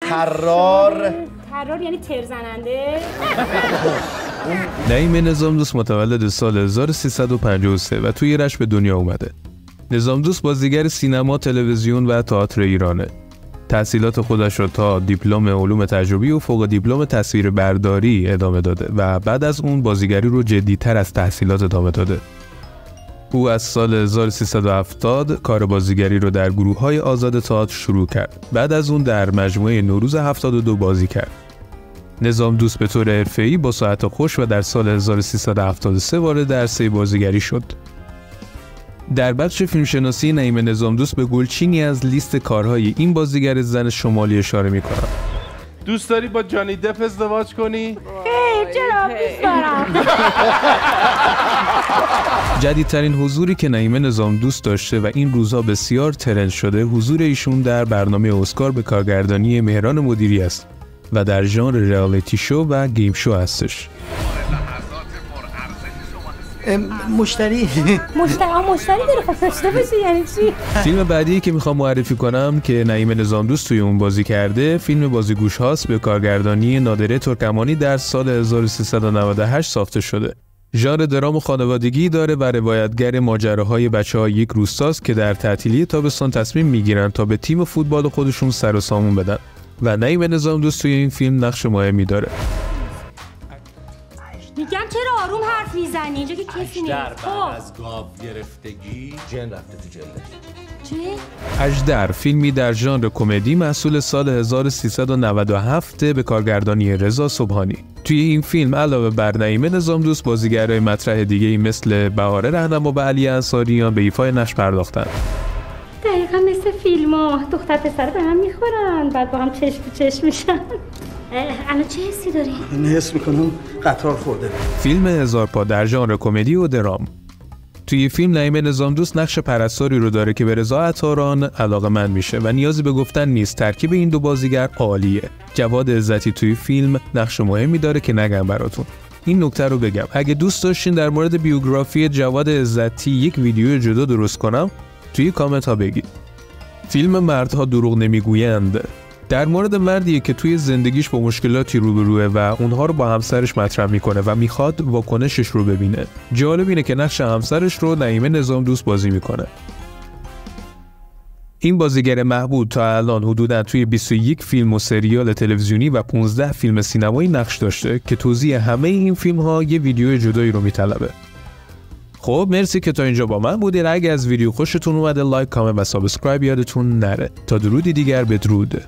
طرار یعنی ترزننده. نعیم نظامدوست متولد سال 1353 و توی رشت به دنیا اومده. نظامدوست بازیگر سینما، تلویزیون و تئاتر ایرانه. تحصیلات خودش را تا دیپلم علوم تجربی و فوق دیپلم تصویربرداری ادامه داده و بعد از اون بازیگری رو جدی‌تر از تحصیلات ادامه داده. او از سال 1370 کار بازیگری رو در گروه‌های آزاد تئاتر شروع کرد. بعد از اون در مجموعه نوروز 72 بازی کرد. نظامدوست به طور حرفه‌ای با ساعت خوش و در سال 1373 وارد عرصه بازیگری شد. در بخش فیلمشناسی نعیم نظامدوست به گلچینی از لیست کارهای این بازیگر زن شمالی اشاره می‌کند. دوست داری با جانی دپ ازدواج کنی؟ چرا دوست دارم. جدیدترین حضوری که نعیم نظامدوست داشته و این روزها بسیار ترند شده، حضور ایشون در برنامه اسکار به کارگردانی مهران مدیری است و در ژانر ریالیتی شو و گیم شو هستش. مشتری داره خب داشته باشه یعنی چی؟ فیلم بعدی که میخوام معرفی کنم که نعیم نظامدوست توی اون بازی کرده، فیلم بازیگوش هاست به کارگردانی نادره ترکمانی در سال 1398 ساخته شده. ژانر درام و خانوادگی داره و روایتگر ماجراهای بچه‌های یک روستاست که در تعطیلی تابستان تصمیم میگیرن تا به تیم فوتبال خودشون سر و سامون بدن و نعیم نظامدوست توی این فیلم نقش مهمی داره. میگم چرا آروم حرف میزنی؟ اینجا که کسی نیست. بعد از گاو گرفتگی جن رفته تو جلدش. چی؟ اژدر فیلمی در ژانر کمدی محصول سال 1397 به کارگردانی رضا سبحانی. توی این فیلم علاوه بر نعیم نظامدوست بازیگرای مطرح دیگه‌ای مثل بهاره رهنما و علی انصاریان به ایفای نقش پرداختند. دقیقا مثل فیلم‌ها دختر پسر به هم میخورن بعد با هم چشم تو چشم میشن. الان چه حسی داری؟ من حس میکنم قطار خورده. فیلم هزار پا در ژانر کمدی و درام. توی فیلم نعیم نظامدوست نقش پرستاری رو داره که به رضا عطاران علاقه‌مند میشه و نیازی به گفتن نیست. ترکیب این دو بازیگر عالیه. جواد عزتی توی فیلم نقش مهمی داره که نگم براتون. این نکته رو بگم، اگه دوست داشتین در مورد بیوگرافی جواد عزتی یک ویدیو جدا درست کنم، توی کامنت ها بگید. فیلم مردها دروغ نمیگویند در مورد مردیه که توی زندگیش با مشکلاتی روبروه و اونها رو با همسرش مطرح میکنه و میخواد واکنشش رو ببینه. جالب اینه که نقش همسرش رو نعیم نظامدوست بازی میکنه. این بازیگر محبوب تا الان حدوداً توی 21 فیلم و سریال تلویزیونی و 15 فیلم سینمایی نقش داشته که توضیح همه این فیلم ها یه ویدیو جدایی رو میطلبه. خب مرسی که تا اینجا با من بودید. اگه از ویدیو خوشتون اومده لایک، کامنت و سابسکرایب یادتون نره. تا درودی دیگر، بدرود.